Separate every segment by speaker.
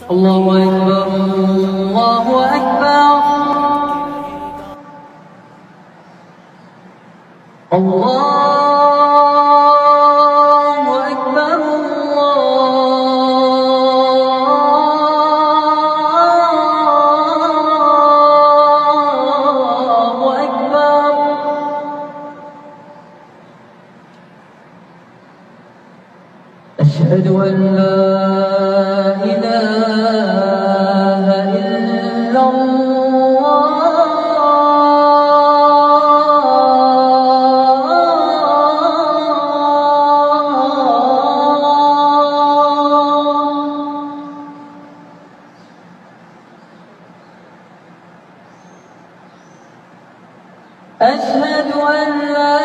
Speaker 1: الله أكبر الله أكبر الله أكبر الله أكبر أشهد أن لا إله إلا الله أشهد أن لا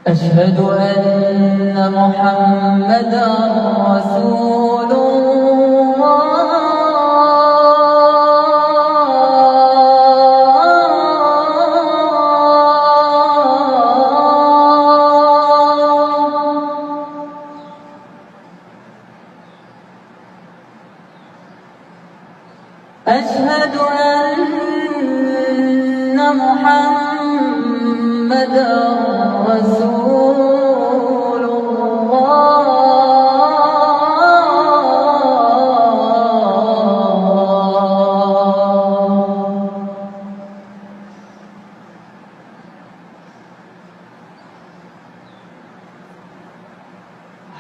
Speaker 1: أشهد أن محمدًا رسول الله أشهد أن محمدًا رسول الله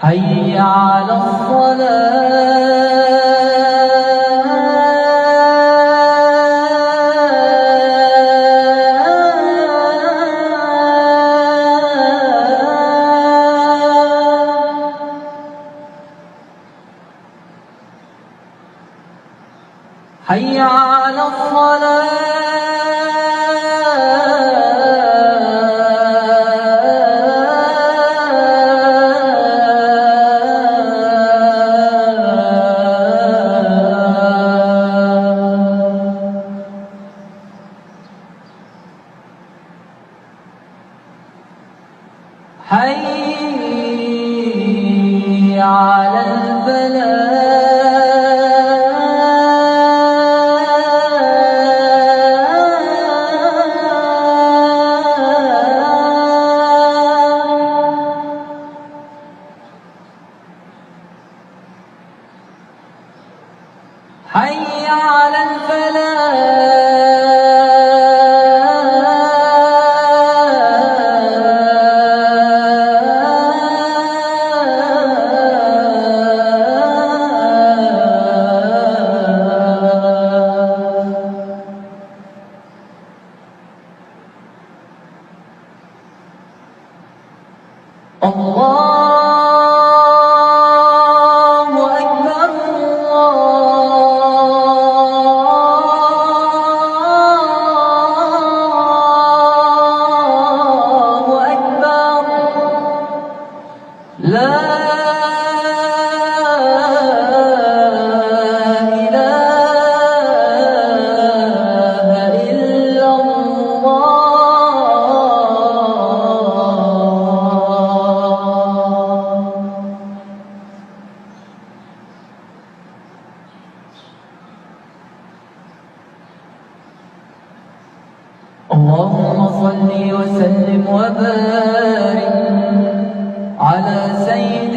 Speaker 1: حي على حي على حي على الفلاح حي على الله أكبر الله أكبر لا إله إلا الله اللهم صل وسلم وبارك على سيدنا